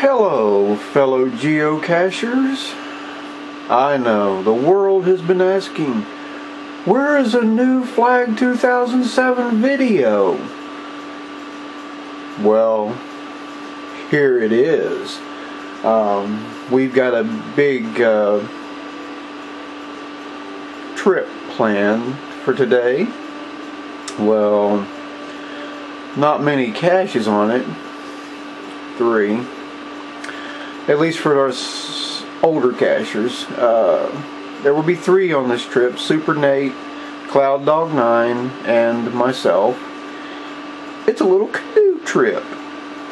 Hello, fellow geocachers. I know, the world has been asking, where is a new Flag 2007 video? Well, here it is. We've got a big trip planned for today. Well, not many caches on it. 3. At least for our older cachers. There will be 3 on this trip. Super Nate, Cloud Dog 9, and myself. It's a little canoe trip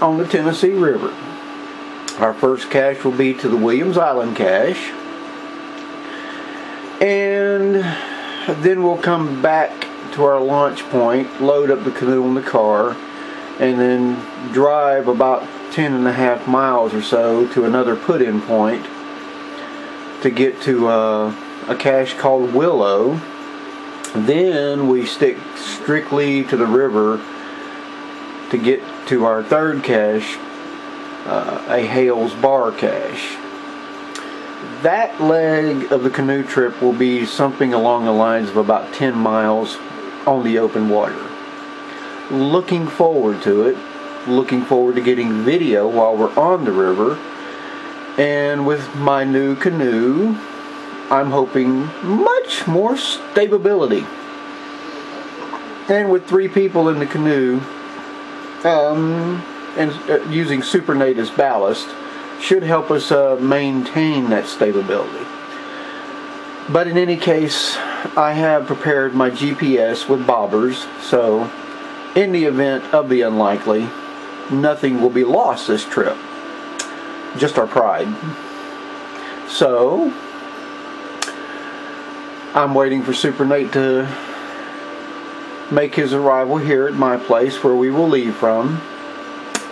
on the Tennessee River. Our first cache will be to the Williams Island cache. And then we'll come back to our launch point, load up the canoe in the car, and then drive about 10.5 miles or so to another put-in point to get to a cache called Willow. Then we stick strictly to the river to get to our third cache, a Hales Bar cache. That leg of the canoe trip will be something along the lines of about 10 miles on the open water. Looking forward to it. Looking forward to getting video while we're on the river. And with my new canoe, I'm hoping much more stability. And with 3 people in the canoe, and using Super Nate as ballast, should help us maintain that stability. But in any case, I have prepared my GPS with bobbers, so in the event of the unlikely, nothing will be lost this trip. Just our pride. So, I'm waiting for Super Nate to make his arrival here at my place where we will leave from,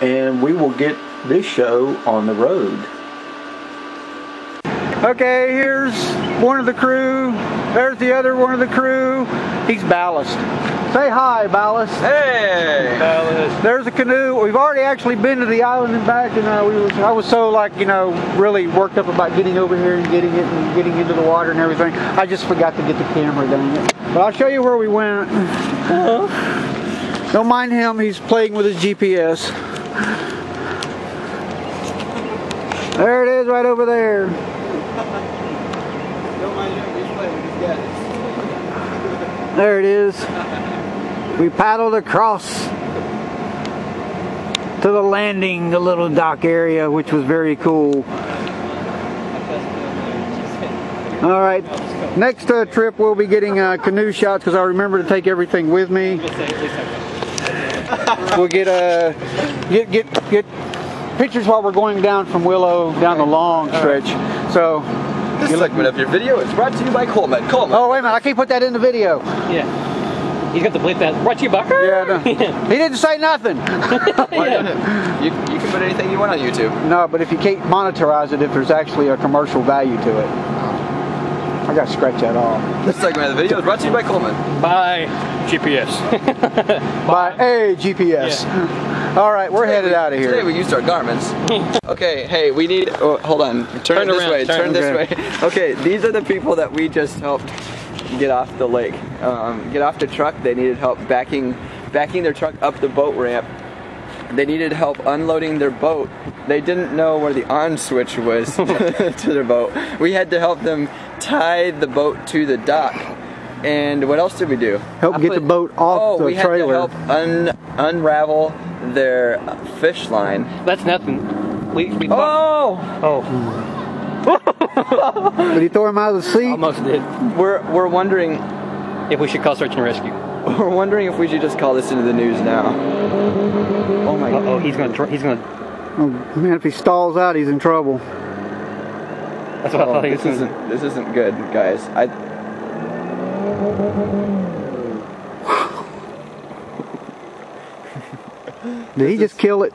and we will get this show on the road. Okay, here's one of the crew. There's the other one of the crew. He's ballast. Say hi, ballast. Hey, ballast. There's a canoe. We've already actually been to the island and back, and I was so, like, you know, really worked up about getting over here and getting it and getting into the water and everything. I just forgot to get the camera, dang it. But I'll show you where we went. Don't mind him. He's playing with his GPS. There it is, right over there. Don't mind him. He's playing with his gadgets. There it is. We paddled across to the landing, the little dock area, which was very cool. Alright, next trip we'll be getting canoe shots because I remember to take everything with me. We'll get pictures while we're going down from Willow down the long stretch. So this segment of your video is brought to you by Coleman. Oh, wait a minute, I can't put that in the video. Yeah. He's got to bleep that. Brought to you by Yeah, no. He didn't say nothing. Yeah. You can put anything you want on YouTube. No, but if you can't monetize it, if there's actually a commercial value to it. I got to scratch that off. This segment of the video is brought to you by Coleman. By GPS. By a GPS. Yeah. All right, we're headed out of here. Today we used our garments. Okay, hey, we need... Oh, hold on. Turn this way. Turn this way. Okay, these are the people that we just helped get off the lake. Get off the truck. They needed help backing their truck up the boat ramp. They needed help unloading their boat. They didn't know where the on switch was to their boat. We had to help them tie the boat to the dock. And what else did we do? Help get the boat off the trailer. We had to help unravel their fish line. That's nothing. We Did he throw him out of the seat? Almost did. We're wondering if we should call search and rescue. We're wondering if we should just call this into the news now. Oh my God. Oh, he's gonna. Oh man, if he stalls out, he's in trouble. That's what I thought he was gonna do. This isn't good, guys. Did he just kill it?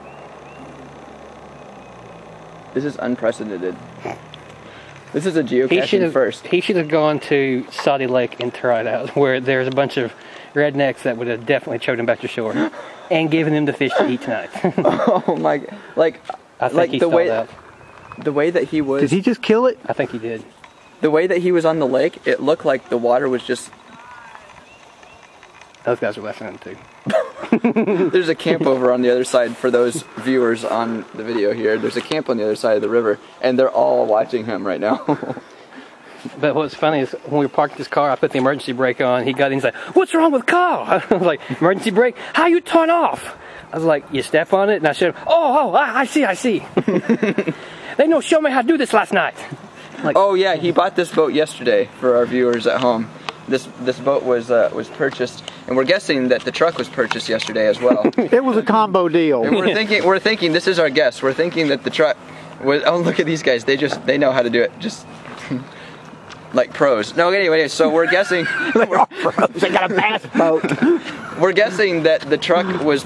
This is unprecedented. This is a geocaching first. He should have gone to Saudi Lake and tried out, where there's a bunch of rednecks that would have definitely choked him back to shore and given him the fish to eat tonight. Oh my, like, I think like he the saw way that. the way that he was. Did he just kill it? I think he did. The way that he was on the lake, it looked like the water was just. Those guys are laughing at him too. There's a camp over on the other side for those viewers on the video here. There's a camp on the other side of the river, and they're all watching him right now. But what's funny is when we parked his car, I put the emergency brake on. He got in, he's like, "What's wrong with the car?" I was like, "Emergency brake? How you turn off?" I was like, "You step on it," and I showed him. I see. They know show me how to do this last night. Like, oh yeah, he bought this boat yesterday for our viewers at home. This boat was purchased, and we're guessing that the truck was purchased yesterday as well. It was a combo deal. And we're thinking this is our guess. We're thinking that the truck was. Oh, look at these guys. They know how to do it. Just like pros. No, anyway. So we're guessing. They got a bass boat. We're guessing that the truck was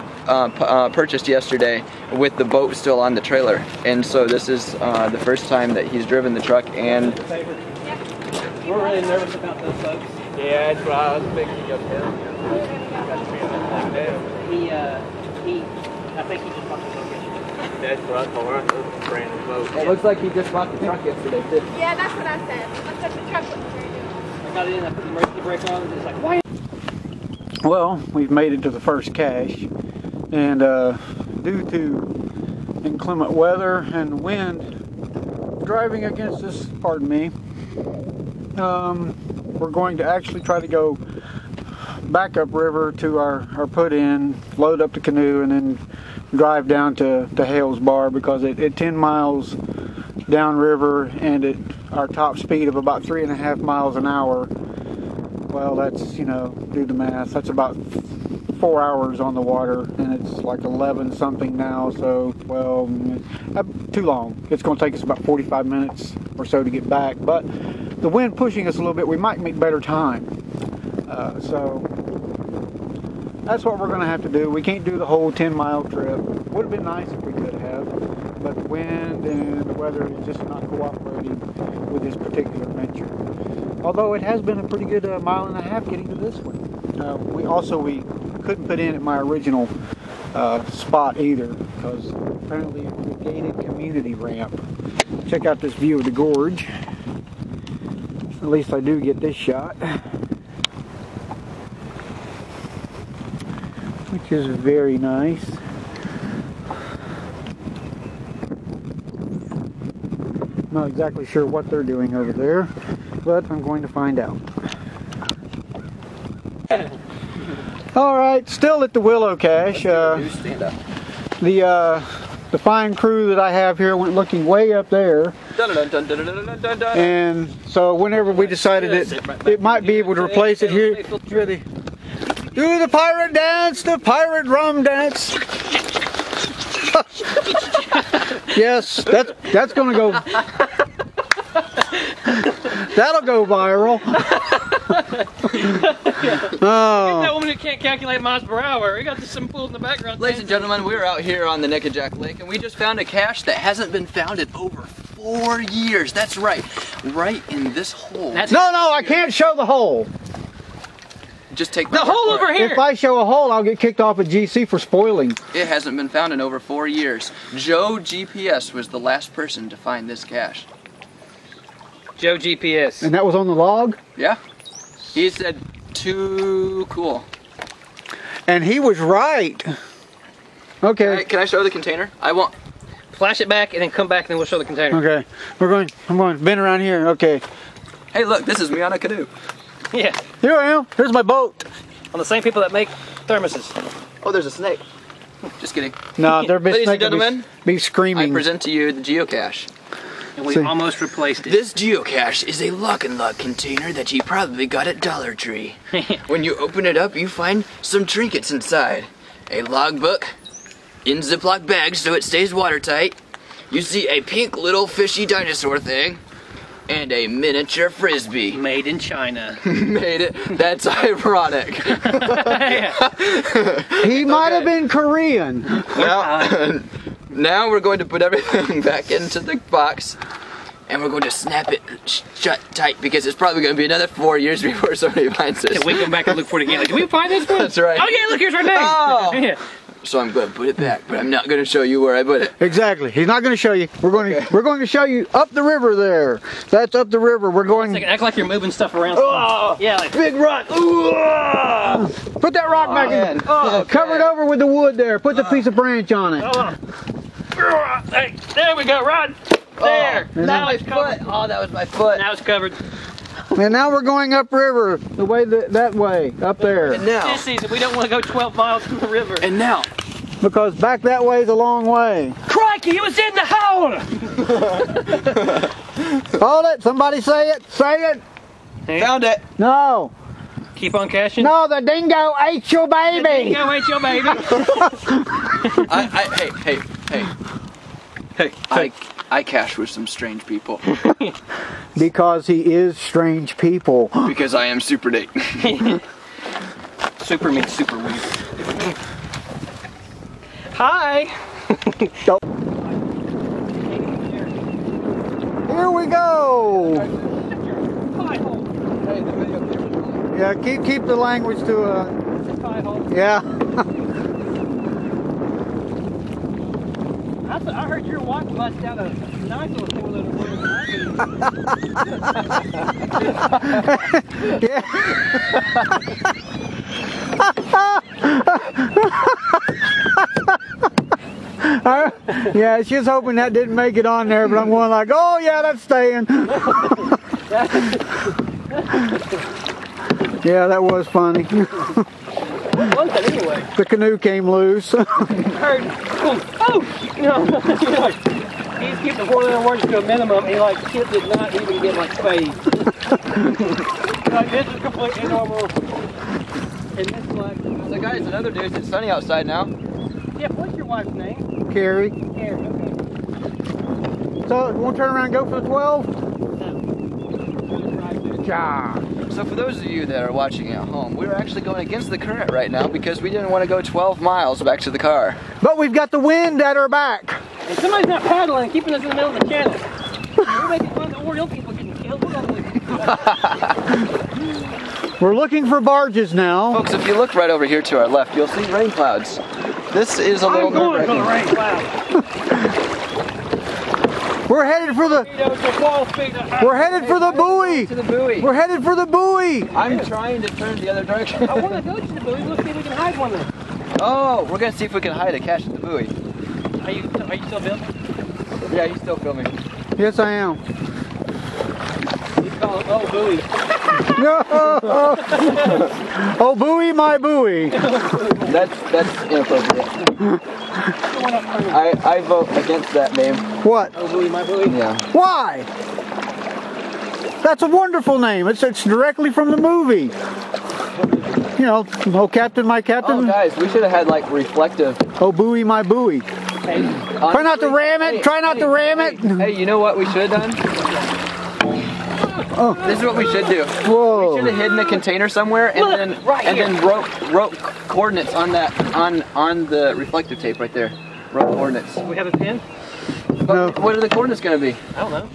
purchased yesterday with the boat still on the trailer, and so this is the first time that he's driven the truck. And we're really nervous about those folks. Yeah, that's what I was thinking of him. I think he just bought the location. That's what I told her. It was a brand new boat. it looks like he just bought the truck yesterday too. Yeah, that's what I said. I said the truck was very new. I got it in, I put the emergency brake on, and it's like, why? Well, we've made it to the first cache, and due to inclement weather and wind driving against us, pardon me, we're going to actually try to go back upriver to our put-in, load up the canoe, and then drive down to Hale's Bar, because at 10 miles downriver and at our top speed of about 3.5 miles an hour, well, that's, you know, do the math, that's about 4 hours on the water, and it's like 11 something now, so, well, too long. It's going to take us about 45 minutes or so to get back, but the wind pushing us a little bit, we might make better time. So that's what we're going to have to do. We can't do the whole 10-mile trip. Would have been nice if we could have, but the wind and the weather is just not cooperating with this particular venture. Although it has been a pretty good 1.5 miles getting to this one. We couldn't put in at my original spot either, because apparently it was a gated community ramp. Check out this view of the gorge. At least I do get this shot, which is very nice. Not exactly sure what they're doing over there, but I'm going to find out. Alright, still at the Willow Cache. The fine crew that I have here went looking way up there. And so whenever we decided that it might be able to replace it here, do the pirate dance, the pirate rum dance. Yes, that's gonna go. That'll go viral. Oh. That woman who can't calculate miles per hour. We got some fool in the background. Ladies and gentlemen, we're out here on the Nickajack Lake, and we just found a cache that hasn't been found in over 4 years. That's right in this hole. No, I can't show the hole. Just take the hole over here. If I show a hole, I'll get kicked off at GC for spoiling. It hasn't been found in over 4 years. Joe GPS was the last person to find this cache. Joe GPS. And that was on the log? Yeah. He said, too cool. And he was right. Okay. Can I show the container? I won't. Flash it back and then come back and then we'll show the container. Okay. I'm going to bend around here. Okay. Hey, look, this is me on a canoe. Yeah. Here I am. Here's my boat. On the same people that make thermoses. Oh, there's a snake. Just kidding. No, there'll be Ladies and snake gentlemen, be screaming. I present to you the geocache. And we almost replaced it. This geocache is a lock and lock container that you probably got at Dollar Tree. When you open it up, you find some trinkets inside. A logbook in Ziploc bags so it stays watertight. You see a pink little fishy dinosaur thing. And a miniature frisbee. Made in China. Made it. That's ironic. He might have been Korean. Now we're going to put everything back into the box, and we're going to snap it shut tight, because it's probably going to be another 4 years before somebody finds this. Yeah, we come back and look for it again. Like, did we find this one? That's right. Oh yeah, look, here's our name. Oh. Yeah. so I'm going to put it back, but I'm not going to show you where I put it. Exactly. He's not going to show you. We're going to show you up the river there. That's up the river. We're going. Act like you're moving stuff around. Yeah, like big rock. Put that rock back in. Cover it over with the wood there. Put the piece of branch on it. Hey, there we go, Rod. There. Now it's covered. Oh, that was my foot. Now it's covered. And now we're going upriver, the way that way, up there. And now, This season, we don't want to go 12 miles from the river. and now, Because back that way is a long way. Crikey, it was in the hole! Hold it, somebody say it, say it. found it. No, Keep on cashing. no, the dingo ate your baby. Go wait your baby. Hey, I cash with some strange people Because he is strange people. because I am super date. Super means super weird. Hi. Here we go. Yeah, keep the language to yeah. I heard your watch bust out a nice little thing with a Yeah, she's hoping that didn't make it on there, but I'm going like, oh yeah, that's staying. Yeah, that was funny. What was that anyway? The canoe came loose. I heard, oh, no. He's keeping the 4-letter words to a minimum. He like shit did not even get like phased. Like this is completely normal. And this is like, So guys, another news, it's sunny outside now. yeah, what's your wife's name? Carrie. Karen, okay. So, you want to turn around and go for the 12? Ja. So for those of you that are watching at home, we're actually going against the current right now because we didn't want to go 12 miles back to the car. But we've got the wind at our back. And somebody's not paddling, keeping us in the middle of the channel. We're making fun of the Oriole people getting killed. We're gonna We're looking for barges now. Folks, if you look right over here to our left, you'll see rain clouds. This is a little nerve-wracking. rain cloud. We're headed for the buoy. To the buoy. We're headed for the buoy. I'm trying to turn the other direction. I want to go to the buoy. Let's see if we can hide one there. Oh, we're going to see if we can hide a cache at the buoy. Are you still filming? Yeah, he's still filming. Yes, I am. He's calling buoy. Oh, buoy, my buoy. That's inappropriate. I vote against that name. What? Oh, buoy, my buoy. Yeah. Why? That's a wonderful name. It's directly from the movie. You know, oh captain, my Oh, captain. guys, we should have had like reflective. Oh, buoy, my buoy. Hey, Try not to ram it. Try not to ram it. Hey, you know what we should have done? Oh. This is what we should do. Whoa. We should have hidden a container somewhere and then wrote coordinates on that on the reflective tape right there. Wrote coordinates. we have a pin? No. What are the coordinates going to be? I don't know.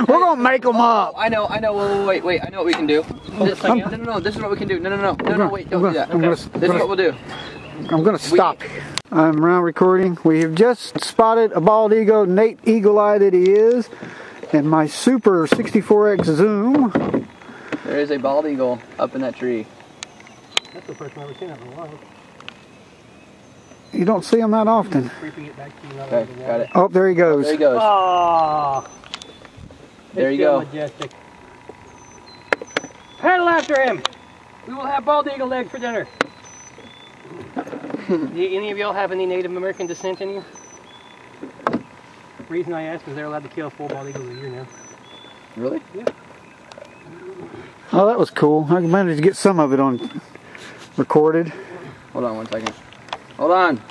We're gonna make them up. I know. Wait. I know what we can do. No. This is what we can do. No. Wait, don't do that. This is what we'll do. I'm gonna stop. I'm now recording. We have just spotted a bald eagle, Nate Eagle Eye that he is, and my super 64X zoom. There is a bald eagle up in that tree. That's the first time I've ever seen that in a while. You don't see him that often. Creeping it back to you. Okay, got it. Oh, there he goes. There he goes. Oh, There you go. Majestic. Paddle after him. We will have bald eagle leg for dinner. Do any of y'all have any Native American descent in you? The reason I ask is they're allowed to kill 4 bald eagles a year now. Really? Yeah. Oh, that was cool. I managed to get some of it on recorded. Hold on 1 second. Hold on.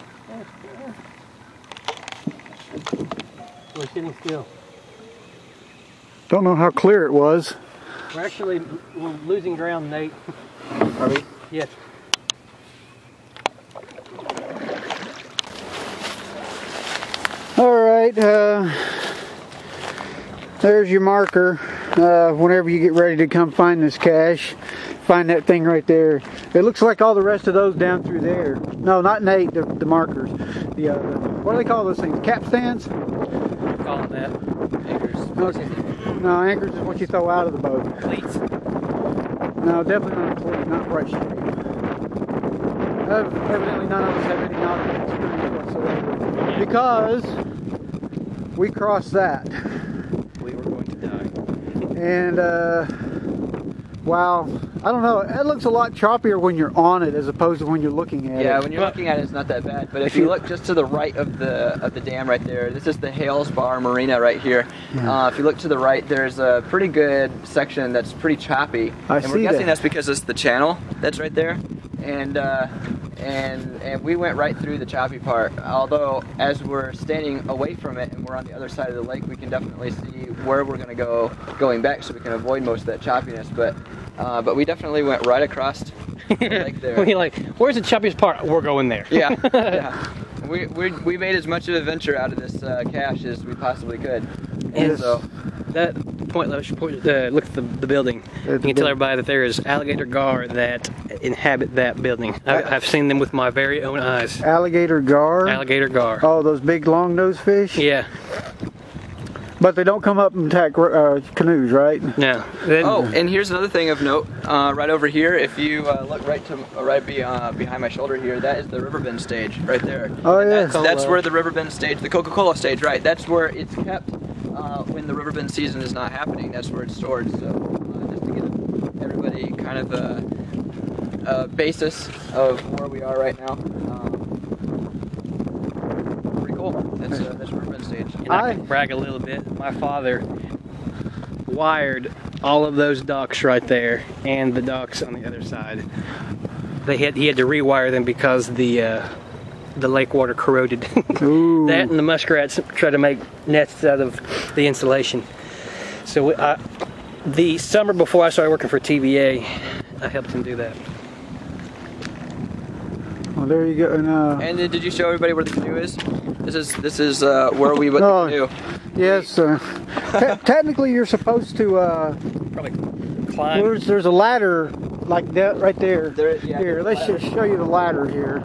We're sitting still. Don't know how clear it was. We're losing ground, Nate. Are we? Yes. All right. There's your marker. whenever you get ready to come find this cache. Find that thing right there. It looks like all the rest of those down through there. No, not Nate, the markers. What do they call those things? Capstans? Call them that. Anchors. Okay. No, anchors is what you throw out of the boat. Cleats. No, definitely not a cleat, not right straight. Evidently none of us have any nautical experience whatsoever. Because we crossed that. We were going to die. And wow, I don't know, it looks a lot choppier when you're on it as opposed to when you're looking at it. Yeah, when you're looking at it, it's not that bad. But if you look just to the right of the dam right there, this is the Hales Bar Marina right here. If you look to the right, there's a pretty good section that's pretty choppy. And we're guessing that's because it's the channel that's right there. And we went right through the choppy part. Although, as we're standing away from it and we're on the other side of the lake, we can definitely see where we're going to go going back, so we can avoid most of that choppiness. But we definitely went right across the lake there. We're like, where's the choppiest part? We're going there. Yeah, yeah. We made as much of an adventure out of this cache as we possibly could. And so that point, look at the building. You can tell everybody that there is alligator gar that inhabit that building. I've seen them with my very own eyes. Alligator gar? Alligator gar. Oh, those big long-nosed fish? Yeah. But they don't come up and attack canoes, right? No. Oh, and here's another thing of note. Right over here, if you look right behind my shoulder here, that is the Riverbend stage right there. Oh, yeah. That's where the Riverbend stage, the Coca-Cola stage, right? That's where it's kept when the Riverbend season is not happening. That's where it's stored. So just to give everybody kind of a basis of where we are right now. Pretty cool. That's Riverbend stage. And I can brag a little bit. My father wired all of those docks right there and the docks on the other side. He had to rewire them because the lake water corroded. That and the muskrats try to make nests out of the insulation. So the summer before I started working for TVA, I helped him do that. Well, there you go. And then, did you show everybody where the canoe is? This is where we put the canoe. Yes. Technically, you're supposed to probably climb. There's a ladder like that right there. Yeah, here, let's just show you the ladder here.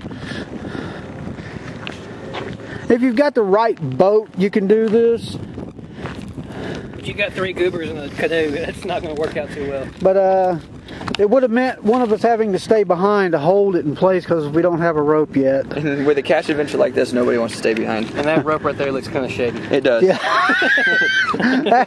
If you've got the right boat, you can do this. If you got 3 goobers in a canoe, that's not going to work out too well. But it would have meant one of us having to stay behind to hold it in place because we don't have a rope yet. And with a cache adventure like this, nobody wants to stay behind. And that rope right there looks kind of shady. It does. Yeah. I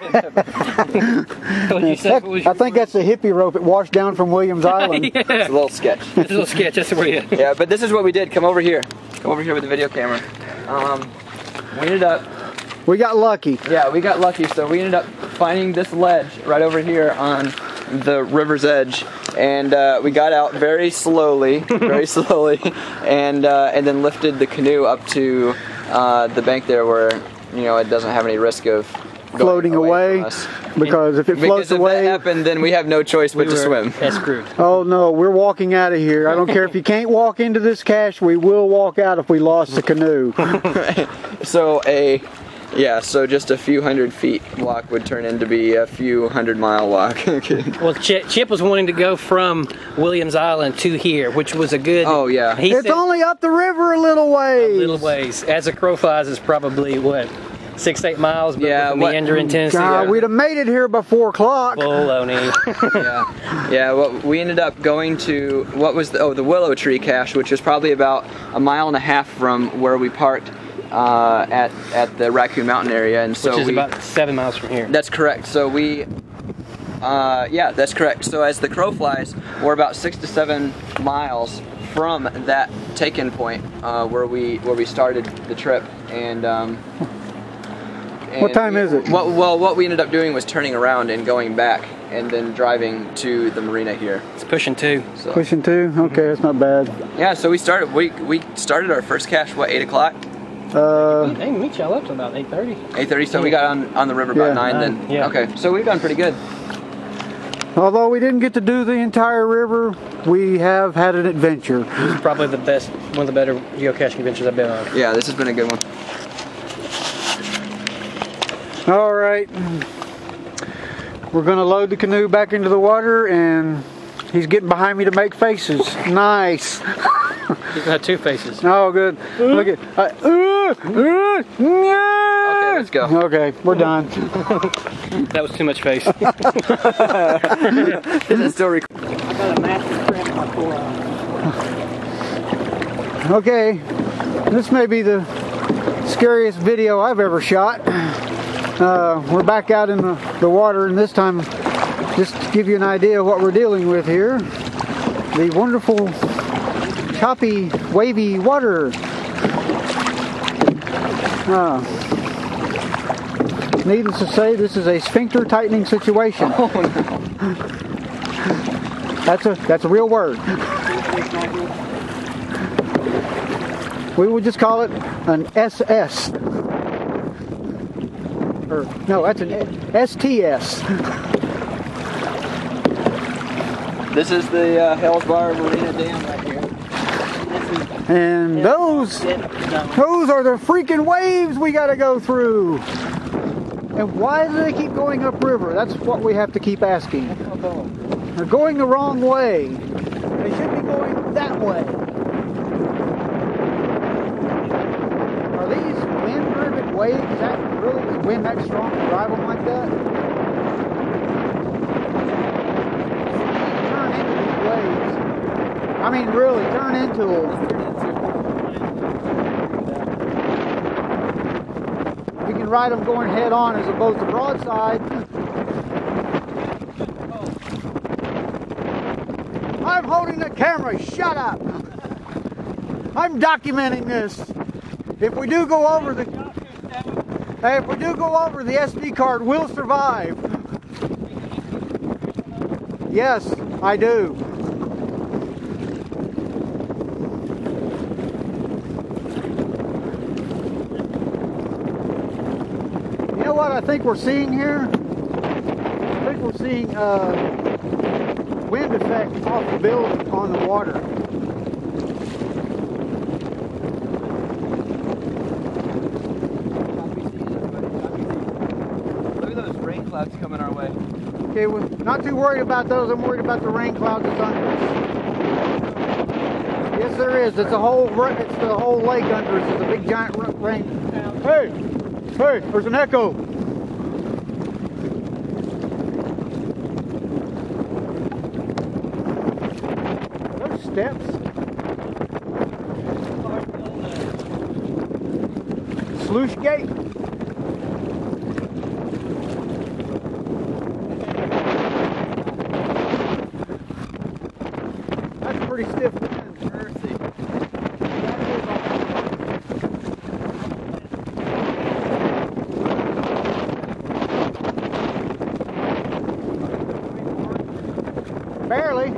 think that's the hippie rope it washed down from Williams Island. Yeah. It's a little sketch. It's a little sketch, that's where you. Yeah, but this is what we did. Come over here. Come over here with the video camera. We ended up... We got lucky. Yeah, we got lucky. So we ended up finding this ledge right over here on the river's edge, and we got out very slowly, and then lifted the canoe up to the bank there, where it doesn't have any risk of floating away from us. Because if it floats away, if that happened, then we have no choice but to swim. That's screwed. Oh no, we're walking out of here. I don't care if you can't walk into this cache, we will walk out if we lost the canoe. So just a few hundred feet walk would turn into be a few 100-mile walk. Well, Chip was wanting to go from Williams Island to here, which was a good... Oh, yeah. It's only up the river a little ways. A little ways. As a crow flies, it's probably, what, 6-8 miles? But yeah. Meandering Tennessee. God, we'd have made it here by 4 o'clock. Baloney. Yeah. Well, we ended up going to, what was the Willow Tree cache, which was probably about 1.5 miles from where we parked. At the Raccoon Mountain area, and so which is about 7 miles from here. That's correct. So that's correct. So as the crow flies, we're about 6 to 7 miles from that taken point where we started the trip. And what time is it? Well, what we ended up doing was turning around and going back, and then driving to the marina here. It's pushing 2. So. Pushing 2. Okay, that's not bad. Yeah. So we started our first cache 8 o'clock. Hey, we meet y'all up to about 8:30. 8:30, so we got on the river about 9 then. Yeah. Okay, so we've done pretty good. Although we didn't get to do the entire river, we have had an adventure. This is probably one of the better geocaching adventures I've been on. Yeah, this has been a good one. All right. We're going to load the canoe back into the water, and he's getting behind me to make faces. Nice. He's got two faces. Oh, good. Look at. Okay, let's go. Okay, we're done. That was too much face. Is it still recording? I got a master cramp in my core. Okay, this may be the scariest video I've ever shot. We're back out in the water, and this time, just to give you an idea of what we're dealing with here, the wonderful, choppy, wavy water. Needless to say, this is a sphincter tightening situation. Oh, no. That's a real word. We would just call it an SS. Or, no, that's an STS. This is the Hells Bar Marina Dam right here. And those are the freaking waves we gotta go through. And why do they keep going upriver? That's what we have to keep asking. They're going the wrong way. They should be going that way. Are these wind-driven waves? Is that really the wind that strong to drive them like that? Turn into these waves. I mean, really, turn into them. We can ride them going head on as opposed to broadside. I'm holding the camera. Shut up. I'm documenting this. If we do go over the SD card, we'll survive. Yes, I do. You know what I think we're seeing here? I think we're seeing wind effect off the building on the water. Look at those rain clouds coming our way. Okay, we're not too worried about those. I'm worried about the rain clouds that's under us. Yes, there is. It's the whole lake under us. It's a big giant rain. Hey, there's an echo. Are those steps? Sluice gate. That's pretty stiff wind. Barely.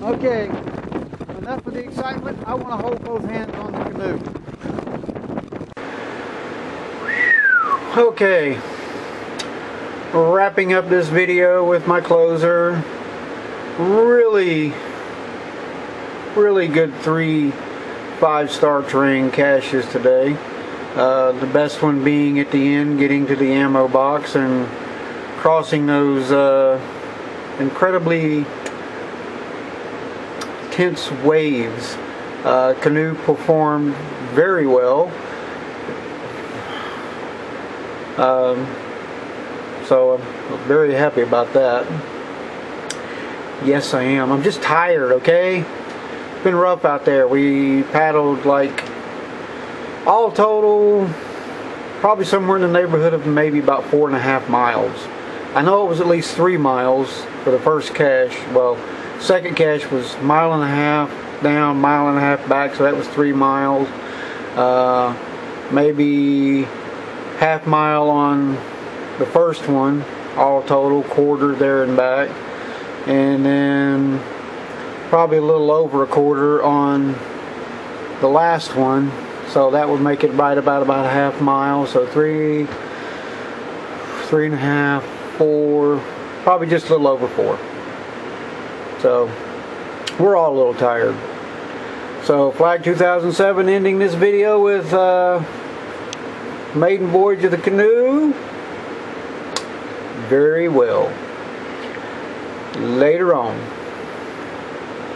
Okay, enough of the excitement. I want to hold both hands on the canoe. Okay, wrapping up this video with my closer. Really good 3 5-star terrain caches today. The best one being at the end, getting to the ammo box and crossing those incredibly tense waves. Canoe performed very well. So I'm very happy about that. Yes, I am. I'm just tired, okay? It's been rough out there. We paddled like, all total, probably somewhere in the neighborhood of maybe about 4.5 miles. I know it was at least 3 miles for the first cache. Well, second cache was 1.5 miles down, 1.5 miles back, so that was 3 miles. Maybe half mile on the first one, all total, quarter there and back, and then probably a little over a quarter on the last one, so that would make it right about a half mile. So 3.5, 4, probably just a little over 4. So we're all a little tired. So Flag 2007 ending this video with maiden voyage of the Canoe. Very well. Later on.